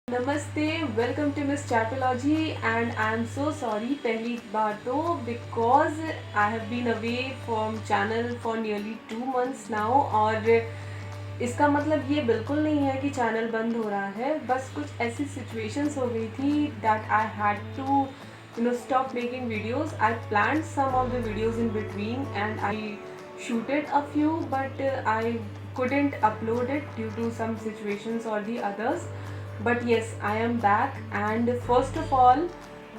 नमस्ते, welcome to Miss Chatology and I am so sorry पहली बार तो because I have been away from channel for nearly 2 months now. और इसका मतलब ये बिल्कुल नहीं है कि चैनल बंद हो रहा है, बस कुछ ऐसी सिचुएशंस हो गई थी that I had to stop making videos. I planned some of the videos in between and I shooted a few, but I couldn't upload it due to some situations or the others. But yes, I am back, and first of all,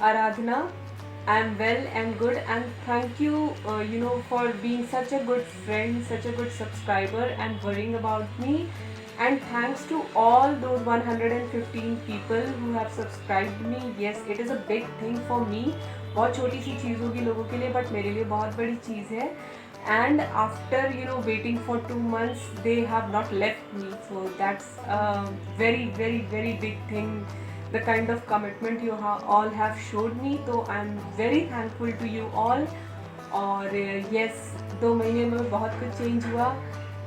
Aradhana, I am well and good, and thank you, for being such a good friend, such a good subscriber, and worrying about me. And thanks to all those 115 people who have subscribed me. Yes, it is a big thing for me. बहुत छोटी सी चीज़ होगी लोगों के लिए, but मेरे लिए बहुत बड़ी चीज़ है। And after waiting for 2 months, they have not left me, so that's a very very very big thing, the kind of commitment you all have showed me, so I'm very thankful to you all. और yes, 2 महीने में बहुत कुछ change हुआ,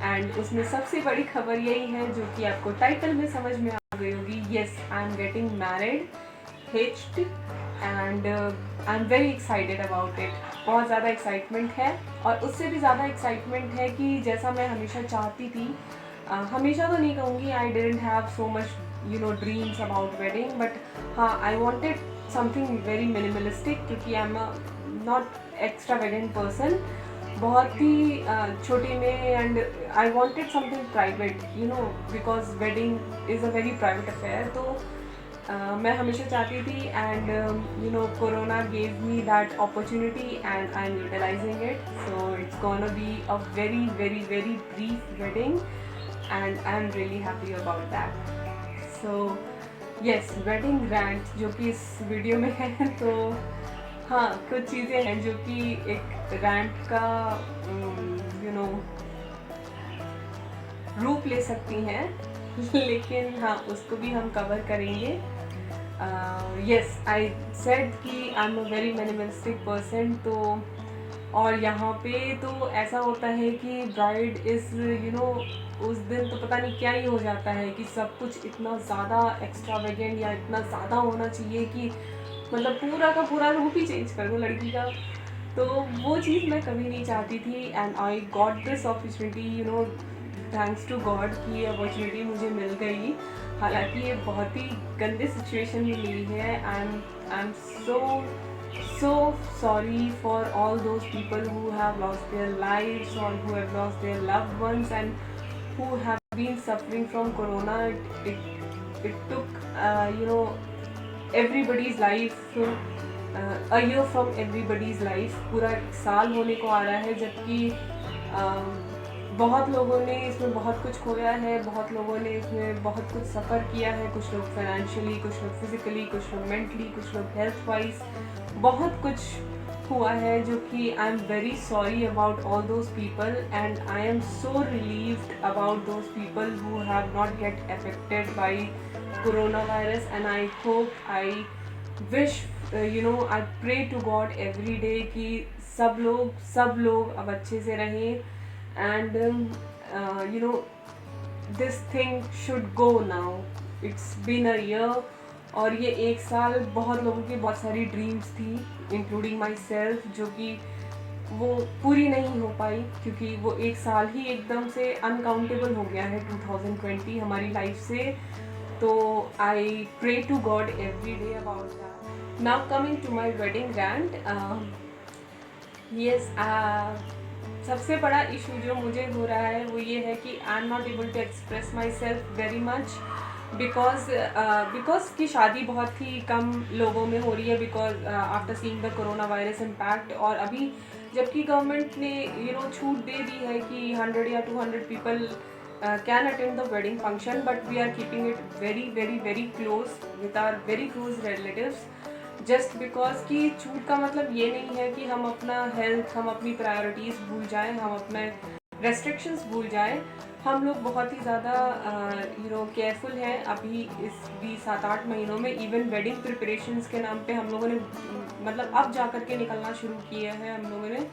and उसमें सबसे बड़ी खबर यही है जो कि आपको टाइटल में समझ में आ गई होगी। Yes, I am getting married, hitched, and I am very excited about it. बहुत ज़्यादा एक्साइटमेंट है, और उससे भी ज़्यादा एक्साइटमेंट है कि जैसा मैं हमेशा चाहती थी, हमेशा तो नहीं कहूँगी, I didn't have so much dreams about wedding, but हाँ, I wanted something very minimalistic, क्योंकि I am not extravagant person, बहुत ही छोटे में, and I wanted something private, because wedding is a very private affair. तो मैं हमेशा चाहती थी, and corona gave me that opportunity and I am utilising it, so it's gonna be a very very very brief wedding, and I am really happy about that. So yes, wedding rant जो कि इस video में है, तो हाँ, कुछ चीज़ें हैं जो कि एक रैंट का रूप ले सकती हैं, लेकिन हाँ, उसको भी हम कवर करेंगे। येस, आई सेड कि I am a very minimalistic person, तो और यहाँ पे तो ऐसा होता है कि ब्राइड इज़ उस दिन तो पता नहीं क्या ही हो जाता है कि सब कुछ इतना ज़्यादा एक्स्ट्रावेगेंट या इतना ज़्यादा होना चाहिए कि मतलब पूरा का पूरा रूप ही चेंज कर दो लड़की का। तो वो चीज़ मैं कभी नहीं चाहती थी, and I got this opportunity, thanks to God कि ये अपॉर्चुनिटी मुझे मिल गई। हालांकि ये बहुत ही गंदे सिचुएशन में मिली है, I am so sorry for all those people who have lost their lives or who have lost their loved ones and who have been suffering from corona. It took everybody's life, a year from everybody's life, पूरा एक साल होने को आ रहा है, जबकि बहुत लोगों ने इसमें बहुत कुछ खोया है, बहुत लोगों ने इसमें बहुत कुछ सफ़र किया है, कुछ लोग फाइनेंशियली, कुछ लोग फिज़िकली, कुछ लोग मेंटली, कुछ लोग हेल्थ वाइज, बहुत कुछ हुआ है, जो कि I am very sorry about all those people, and I am so relieved about those people who have not get affected by corona virus, and I hope, I wish, I pray to God every day कि सब लोग अब अच्छे से रहें, and this thing should go now. It's been a year, और ये एक साल बहुत लोगों की बहुत सारी ड्रीम्स थी, इंक्लूडिंग माई सेल्फ, जो कि वो पूरी नहीं हो पाई, क्योंकि वो एक साल ही एकदम से अनकाउंटेबल हो गया है 2020 हमारी लाइफ से। तो I pray to God every day about that. Now coming to my wedding rant, yes, सबसे बड़ा इशू जो मुझे हो रहा है वो ये है कि I am not able to express myself very much, because की शादी बहुत ही कम लोगों में हो रही है, because after seeing the corona virus impact, और अभी जबकि गवर्नमेंट ने छूट दे दी है कि 100 या 200 people can attend the wedding function, but we are keeping it very very very close with our very close relatives, just because कि छूट का मतलब ये नहीं है कि हम अपना हेल्थ, हम अपनी प्रायोरिटीज़ भूल जाएं, हम अपने रेस्ट्रिक्शंस भूल जाएं। हम लोग बहुत ही ज़्यादा केयरफुल हैं अभी इस 20-7-8 महीनों में। इवन वेडिंग प्रिपरेशंस के नाम पे हम लोगों ने मतलब अब जा कर के निकलना शुरू किया है हम लोगों ने,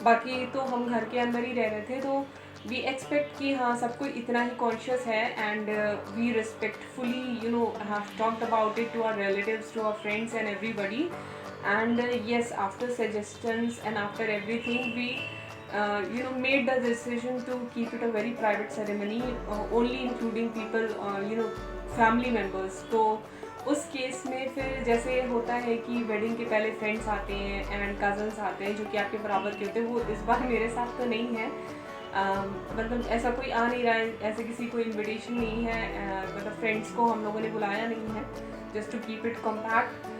बाकी तो हम घर के अंदर ही रह रहे थे। तो वी एक्सपेक्ट कि हाँ सब कोई इतना ही कॉन्शियस है, and we respectfully have talked about it to our relatives, to our friends and everybody. And yes, after suggestions and after everything, we made the decision to keep it a very private ceremony, only including people, family members. तो उस case में फिर जैसे होता है कि wedding के पहले फ्रेंड्स आते हैं एंड कज़न्स आते हैं जो कि आपके बराबर के होते हैं, वो इस बार मेरे साथ तो नहीं है. मतलब ऐसा कोई आ नहीं रहा है, ऐसे किसी को इनविटेशन नहीं है, मतलब फ्रेंड्स को हम लोगों ने बुलाया नहीं है, just to keep it compact.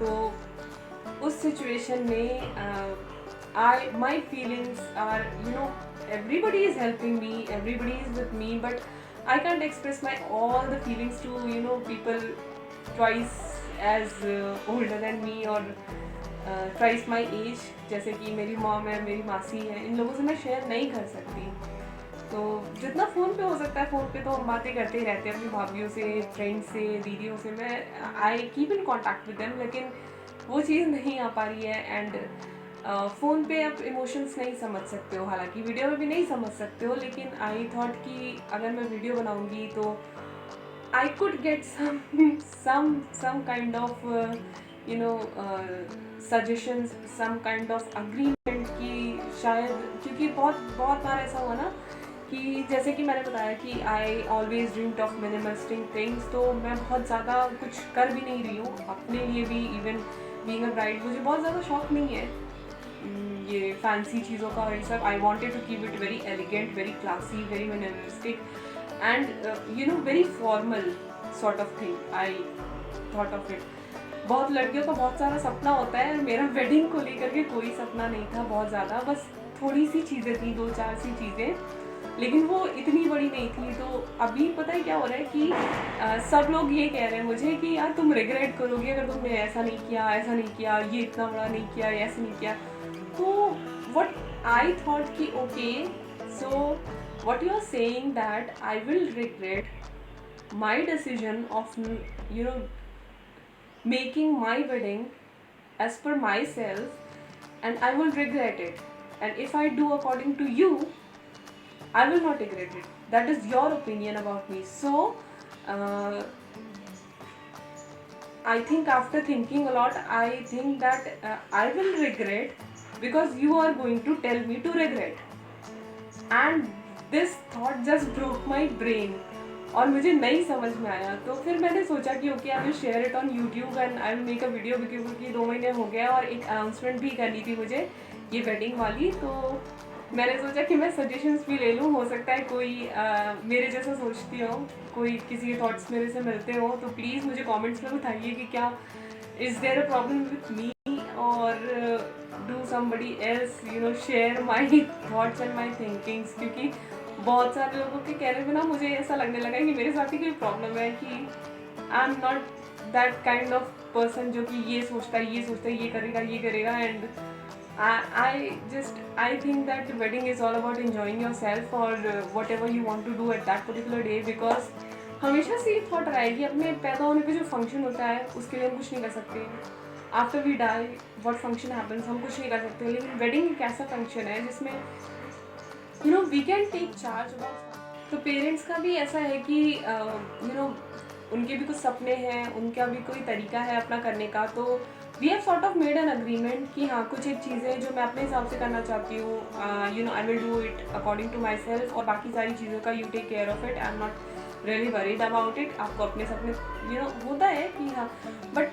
तो उस सिचुएशन में my feelings are, everybody is helping me, everybody is with me, but I can't express my all the feelings to people twice as older than me or twice my age. जैसे कि मेरी mom है, मेरी मासी है, इन लोगों से मैं शेयर नहीं कर सकती. तो जितना फ़ोन पे हो सकता है, फ़ोन पे तो हम बातें करते ही रहते हैं अपनी भाभीयों से, फ्रेंड्स से, दीदियों से. मैं I keep in contact with them, लेकिन वो चीज़ नहीं आ पा रही है. एंड फ़ोन पे आप इमोशंस नहीं समझ सकते हो, हालांकि वीडियो में भी नहीं समझ सकते हो, लेकिन आई थॉट कि अगर मैं वीडियो बनाऊंगी तो I could get some kind of suggestions, some kind of agreement कि शायद, क्योंकि बहुत बहुत बार ऐसा हुआ ना कि जैसे कि मैंने बताया कि I always dreamed of minimalistic things. तो मैं बहुत ज़्यादा कुछ कर भी नहीं रही हूँ अपने लिए भी. इवन बीइंग अ ब्राइड मुझे बहुत ज़्यादा शौक नहीं है ये फैंसी चीज़ों का और सब. I wanted to keep it very elegant, very classy, very minimalistic and very formal sort of thing. I thought of it. बहुत लड़कियों का बहुत सारा सपना होता है, मेरा वेडिंग को लेकर के कोई सपना नहीं था बहुत ज़्यादा, बस थोड़ी सी चीज़ें थी, 2-4 सी चीज़ें, लेकिन वो इतनी बड़ी नहीं थी. तो अभी पता है क्या हो रहा है कि सब लोग ये कह रहे हैं मुझे कि यार तुम रिग्रेट करोगे अगर तुमने ऐसा नहीं किया, ऐसा नहीं किया, ये इतना बड़ा नहीं किया, ऐसा नहीं किया. तो व्हाट आई थॉट कि okay, so what you are saying that I will regret my decision of making my wedding as per myself, and I will regret it. And if I do according to you, I will not regret it. That is your opinion about me. So I think after thinking a lot, I think that I will regret because you are going to tell me to regret. And this thought just broke my brain. और मुझे नहीं समझ में आया. तो फिर मैंने सोचा कि okay, I will share it on YouTube and I will make a video, क्योंकि 2 महीने हो गया और एक अनाउंसमेंट भी करनी थी मुझे ये वेडिंग वाली. तो मैंने सोचा कि मैं सजेशंस भी ले लूँ, हो सकता है कोई मेरे जैसा सोचती हो, कोई किसी के थॉट्स मेरे से मिलते हो, तो प्लीज़ मुझे कमेंट्स में बताइए कि क्या is there a problem with me और do somebody else share my thoughts and my thinkings. क्योंकि बहुत सारे लोगों के कहने पे ना मुझे ऐसा लगने लगा कि मेरे साथ ही कोई प्रॉब्लम है, कि I am not that kind of person जो कि ये सोचता है, ये करेगा. And I think that wedding is all about enjoying yourself or whatever you want to do at that particular day, because हमेशा से ये थॉट रहा है कि अपने पैदा होने पे जो फंक्शन होता है उसके लिए हम कुछ नहीं कर सकते. After we die what function happens, हम कुछ नहीं कर सकते. लेकिन वेडिंग एक ऐसा फंक्शन है जिसमें we can take charge about. तो पेरेंट्स का भी ऐसा है कि उनके भी कुछ सपने हैं, उनका भी कोई तरीका है अपना करने का. तो we have sort of made an agreement कि हाँ कुछ एक चीज़ें जो मैं अपने हिसाब से करना चाहती हूँ, I will do it according to myself, और बाकी सारी चीज़ों का you take care of it. I am not really worried about it. आपको अपने सपने होता है कि हाँ, but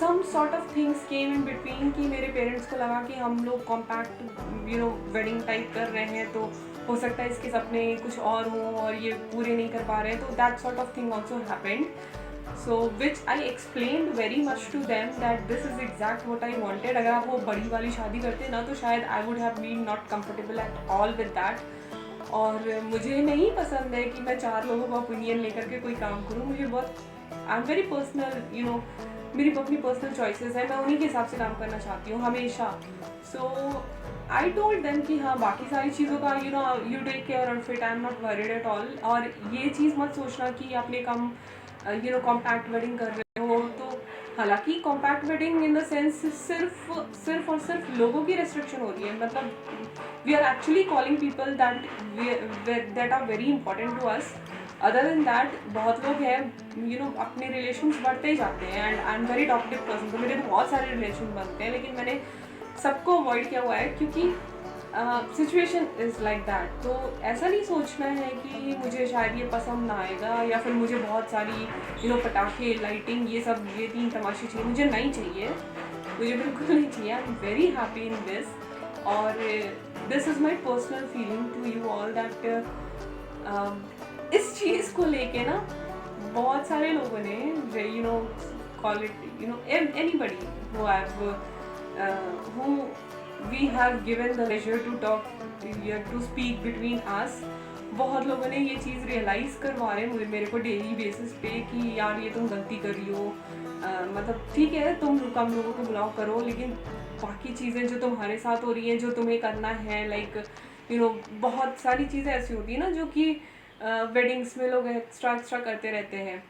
some sort of things came in between कि मेरे पेरेंट्स को लगा कि हम लोग कॉम्पैक्ट वेडिंग टाइप कर रहे हैं, तो हो सकता है इसके सपने कुछ और हों और ये पूरे नहीं कर पा रहे हैं. तो that sort of thing also happened. So which I explained very much to them that this is exact what I wanted. अगर आप वो बड़ी वाली शादी करते ना तो शायद I would have been not comfortable at all with that. और मुझे नहीं पसंद है कि मैं 4 लोगों का ओपिनियन लेकर के कोई काम करूँ. मुझे बहुत आई एम वेरी पर्सनल, मेरी अपनी पर्सनल चॉइसेस है, मैं उन्हीं के हिसाब से काम करना चाहती हूँ हमेशा. सो आई टोल्ड देम कि हाँ बाकी सारी चीज़ों का you take care of it, I am not worried at all. और ये चीज़ मत सोचना कि आपने कम कॉम्पैक्ट वेडिंग कर रहे हो. तो हालांकि compact wedding in the sense सिर्फ और सिर्फ लोगों की रेस्ट्रिक्शन हो रही है. मतलब we are actually calling people that are very important to us. Other than that बहुत लोग हैं अपने रिलेशंस बढ़ते ही जाते हैं, and I am very talkative person, तो मेरे बहुत सारे रिलेशन बनते हैं, लेकिन मैंने सबको अवॉइड किया हुआ है क्योंकि सिचुएशन इज़ लाइक दैट. तो ऐसा नहीं सोचना है कि मुझे शायद ये पसंद ना आएगा, या फिर मुझे बहुत सारी पटाखे, लाइटिंग, ये सब, ये 3 तमाशे चाहिए. मुझे नहीं चाहिए, मुझे बिल्कुल नहीं चाहिए. I am very happy in this, और this is my personal feeling to you all that इस चीज़ को लेके ना बहुत सारे लोगों ने call it anybody who we have given the leisure to talk, to speak between us. बहुत लोगों ने ये चीज़ रियलाइज़ करवा रहे हैं मेरे को डेली बेसिस पे कि यार ये तुम गलती कर रही हो. मतलब ठीक है तुम कम लोगों को बुलाओ करो, लेकिन बाकी चीज़ें जो तुम्हारे साथ हो रही हैं, जो तुम्हें करना है, लाइक बहुत सारी चीज़ें ऐसी होती है ना जो कि वेडिंग्स में लोग एक्स्ट्रा करते रहते हैं,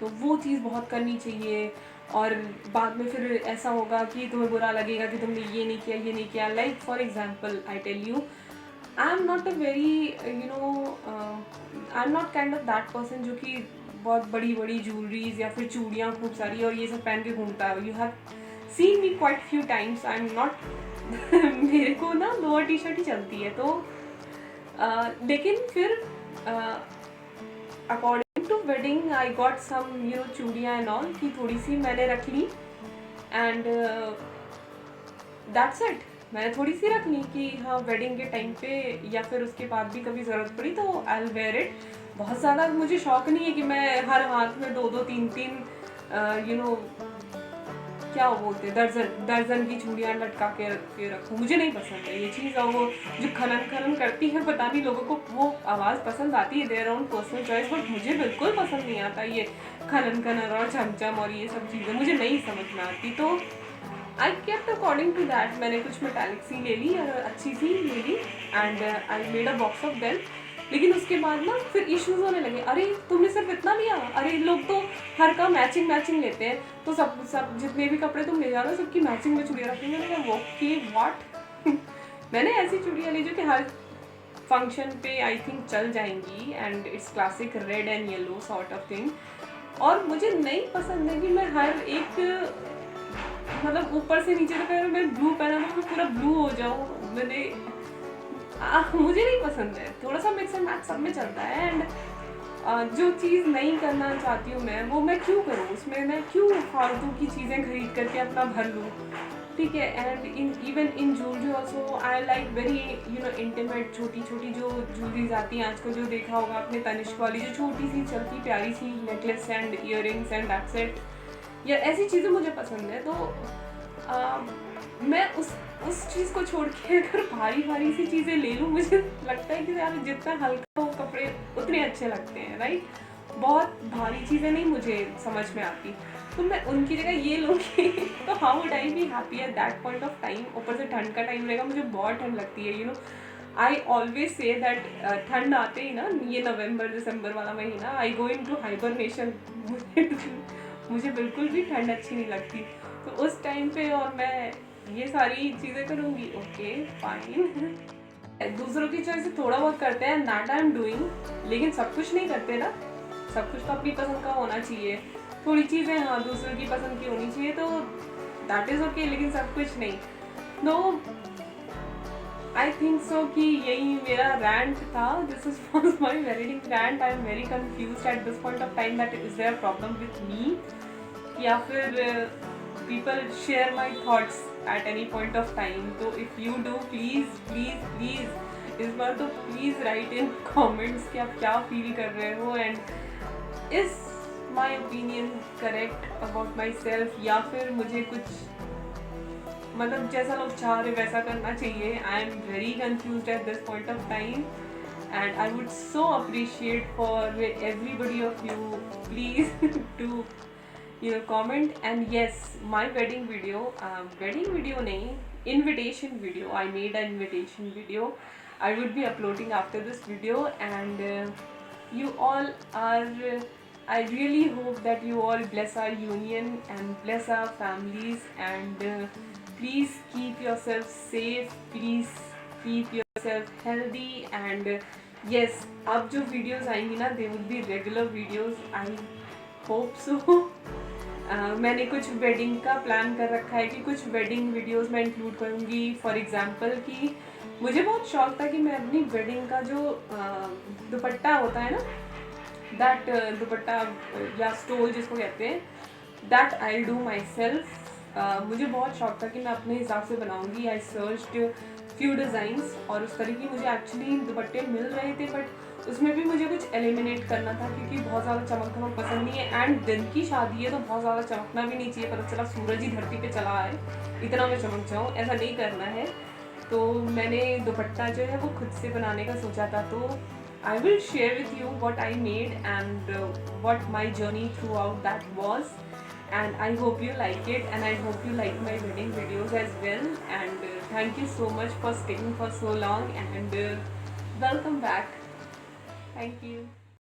तो वो चीज़ बहुत करनी चाहिए. और बाद में फिर ऐसा होगा कि तुम्हें बुरा लगेगा कि तुमने ये नहीं किया. Like for example I tell you, I am not a very I am not kind of that person जो कि बहुत बड़ी बड़ी ज्वेलरीज या फिर चूड़ियाँ खूब सारी और ये सब पहन के घूमता है. You have seen me quite few times. I am not मेरे को ना लोअर टी शर्ट ही चलती है. तो लेकिन फिर according to wedding I got some चूड़ियाँ एंड ऑल की थोड़ी सी मैंने रख ली, एंड दैट्स इट. मैंने थोड़ी सी रख ली कि हाँ वेडिंग के टाइम पे या फिर उसके बाद भी कभी ज़रूरत पड़ी तो आई विल वेयर इट. बहुत ज़्यादा मुझे शौक नहीं है कि मैं हर हाथ में 2-2 3-3 क्या वो बोलते हैं दर्जन की चूड़ियाँ लटका के रखूँ. मुझे नहीं पसंद है ये चीज़. और वो जो खनन करती है, पता नहीं लोगों को वो आवाज़ पसंद आती है, their own personal choice, but मुझे बिल्कुल पसंद नहीं आता ये खनन और चमचम और ये सब चीज़ें मुझे नहीं समझ में आती. तो I kept according to that. मैंने कुछ मेटालिक सी ले ली और अच्छी सी ले ली, and I made a box of them. लेकिन उसके बाद ना फिर इश्यूज होने लगे. अरे तुमने सिर्फ इतना लिया, अरे लोग तो हर का मैचिंग लेते हैं, तो सब जितने भी कपड़े तुम ले जा रहे हो सबकी मैचिंग में चूड़ियाँ रखी. मैंने कहा ओके व्हाट मैंने ऐसी चूड़ियाँ ली जो कि हर फंक्शन पे आई थिंक चल जाएंगी, and it's classic red and yellow sort of thing. और मुझे नहीं पसंद है कि मैं हर एक मतलब ऊपर से नीचे तक अगर मैं ब्लू पहना तो मैं पूरा ब्लू हो जाऊँ. मुझे नहीं पसंद है. थोड़ा सा मिक्स एंड मैच सब में चलता है, एंड जो चीज़ नहीं करना चाहती हूँ मैं, वो मैं क्यों करूँ. उसमें मैं क्यों फालतू की चीज़ें खरीद करके अपना भर लूँ. ठीक है. And even in jewellery also I like very intimate छोटी जो ज्वेलरीज आती हैं आजकल, जो देखा होगा आपने तनिष्क वाली जो छोटी सी चलती प्यारी सी necklace and earrings and that's it. या ऐसी चीज़ें मुझे पसंद है. तो मैं उस चीज़ को छोड़ के अगर भारी सी चीज़ें ले लूँ, मुझे लगता है कि यार जितना हल्का हो कपड़े उतने अच्छे लगते हैं, राइट. बहुत भारी चीज़ें नहीं मुझे समझ में आती, तो मैं उनकी जगह ये लूँगी तो how would I be happy at that point of time. ऊपर से ठंड का टाइम रहेगा, मुझे बहुत ठंड लगती है. आई ऑलवेज से दैट ठंड आते ही ना, ये नवंबर दिसंबर वाला महीना, आई गो इन टू हाइबरनेशन. मुझे बिल्कुल भी ठंड अच्छी नहीं लगती. तो उस टाइम पे और मैं ये सारी चीज़ें करूँगी. Okay fine. दूसरों की चॉइस से थोड़ा बहुत करते हैं, दैट आई एम डूइंग, लेकिन सब कुछ नहीं करते ना. सब कुछ तो अपनी पसंद का होना चाहिए. थोड़ी चीज़ें हाँ दूसरों की पसंद की होनी चाहिए, तो दैट इज़ ओके, लेकिन सब कुछ नहीं. नो आई थिंक सो कि यही मेरा रैंट था. This is was my wedding rant. I am very confuse at this point of time that is there problem with me, या फिर people share my thoughts at any point of time. So if you do, please इस बार तो please write in comments कि आप क्या feel कर रहे हो, and is my opinion correct about my self, या फिर मुझे कुछ मतलब जैसा लोग चाह रहे वैसा करना चाहिए. I am very confuse at this point of time, and I would so appreciate for everybody of you, please to comment. And yes, my wedding video nahi, invitation video, I made an invitation video. I would be uploading after this video, and you all are I really hope that you all bless our union and bless our families, and please keep yourself safe. Please keep yourself healthy and yes, अब जो videos आएंगी ना they will be regular videos, I hope so. मैंने कुछ wedding का plan कर रखा है कि कुछ वेडिंग वीडियोस मैं इंक्लूड करूँगी. फॉर एग्जांपल कि मुझे बहुत शौक था कि मैं अपनी वेडिंग का जो दुपट्टा होता है ना, दैट दुपट्टा या स्टोल जिसको कहते हैं, that I do my self. मुझे बहुत शौक था कि मैं अपने हिसाब से बनाऊँगी. आई सर्च्ड फ्यू डिज़ाइंस और उस तरह की मुझे एक्चुअली दुपट्टे मिल रहे थे, बट उसमें भी मुझे कुछ एलिमिनेट करना था क्योंकि बहुत ज़्यादा चमकना पसंद नहीं है. एंड दिन की शादी है तो बहुत ज़्यादा चमकना भी नहीं चाहिए. पता चला सूरज ही धरती पे चला है, इतना मैं चमक जाऊँ, ऐसा नहीं करना है. तो मैंने दुपट्टा जो है वो खुद से बनाने का सोचा था. तो I will share with you what I made and what my journey through out that was. And I hope you like it and I hope you like my wedding videos as well. And thank you so much for staying for so long and welcome back. Thank you.